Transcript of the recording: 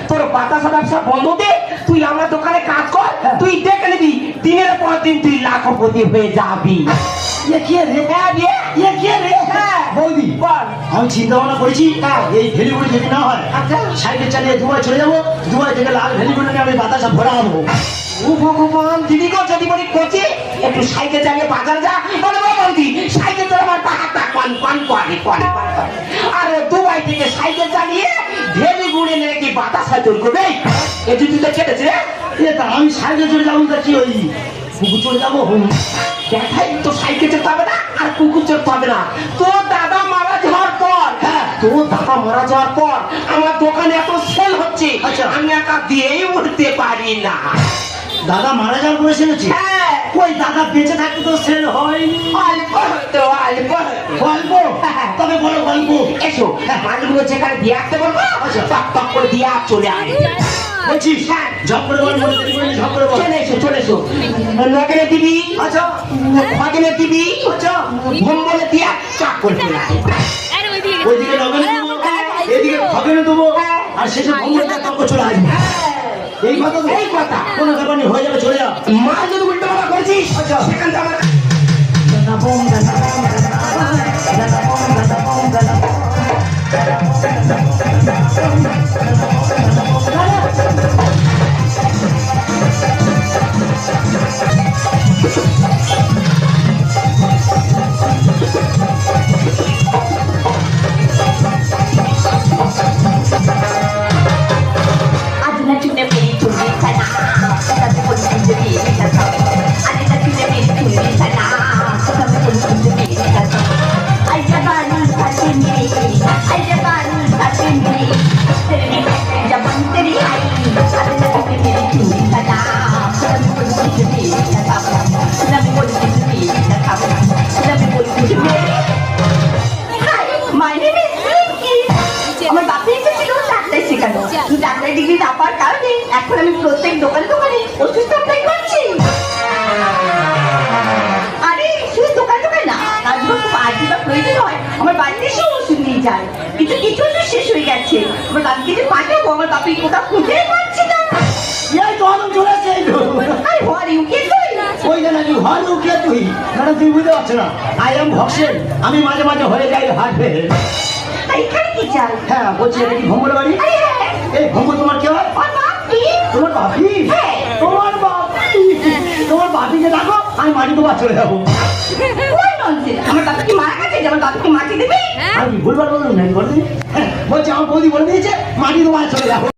তোর বাতাসা ব্যবসা বন্ধ দে, তুই আমার দোকানে কাজ কর, তুই দেখে নিবি দিনের পর দিন তুই লাখপতি হয়ে যাবি। বৌদি আমি চিন্তা ভাবনা করেছি, এই ভেলিগুড়ি যদি না হয় সাইকেল চালিয়ে দুবাই চলে যাবো, দুবাই থেকে লাল ভেলিগুড়ি নিয়ে আমি বাতাসা ভরা আনবো। ও ভগবান, দিদি গো যদি বলি করছি একটু সাইকেল চালিয়ে বাজার যা, বলে বৌদি সাইকেল চালা আমার পাহাড়টা কন কন করে কন কন করে। আর দুবাই থেকে সাইকেল চালিয়ে ভেলিগুড়ি নিয়ে কি বাতাসা তৈরি করবে? এ যদি তো কেটেছে আমি সাইকেল চলে যাবো, তা কি ওই পুকুর চলে যাবো? দেখাই তো সাইকেল চলতে হবে না আর কুকুর চলতে হবে না। তোর দাদা মারা যাওয়ার পর, তোর দাদা মারা যাওয়ার পর আমার দোকানে এত সেল হচ্ছে, আমি একা দিয়েই উঠতে পারি না। দাদা মারা যাওয়ার পরে সেরেছি? ওই দাদা বেঁচে থাকতে তো সেল হয়নি। অল্প হতো অল্প গল্প? তবে বলো গল্প। এসো মালগুলো যেখানে দিয়ে আসতে বলবো টক টক করে দিয়ে আর চলে আয়। বলছিস ঝপ করে বল, ঝপ করে বল। চলে এসো চলে এসো। নগরে দিবি, আচ্ছা ভাগিনে দিবি, আচ্ছা ঘুম বলে দিয়া চাক করে চলে আয়। ওইদিকে নগরে দেবো, এদিকে খগেনে দেবো, আর শেষে ভঙ্গলটা তর্ক চলে আসবে। এই কথা তো, এই কথা কোনো ব্যাপার নেই, হয়ে যাবে, চলে যাও। মা যদি উল্টো কথা করেছিস সেখান থেকে আমার ডিগ্রি না পাওয়ার কারণে এখন আমি প্রত্যেক দোকানে দোকানে ওষুধ সাপ্লাই করছি। আরে শুধু দোকান দোকানে না, কাজ খুব আর্জি বা প্রয়োজন হয় আমার বাড়িতে এসে ওষুধ নিয়ে যায়, কিন্তু কিছু ওষুধ শেষ হয়ে গেছে। আমার বাড়িতে যে পাঠাবো আমার বাপি কোথাও খুঁজে পাচ্ছি না। চলে আসছে। আরে হোয়ার ইউ কে তুই? ওই যে নাকি হর উকিয়া তুই, মানে তুই বুঝতে পারছো না, আই এম ভক্সেন, আমি মাঝে মাঝে হয়ে যাই হার্ট ফেল। এখানে কি চাই? হ্যাঁ বলছি, এটা কি ভঙ্গল বাড়ি? এই ভঙ্গল তোমার কে হয়? তোমার বাপি? তোমার বাপি? তোমার বাপিকে ডাকো, আমি মাটি তোমার চলে যাবো। আমার বাবা কি মারা গেছে? আমার বাবা কি মাটি দেবে? আমি ভুলবার বলুন নাই বলছি, বলছি আমার বৌদি বলে দিয়েছে মাটি তোমার চলে যাবো।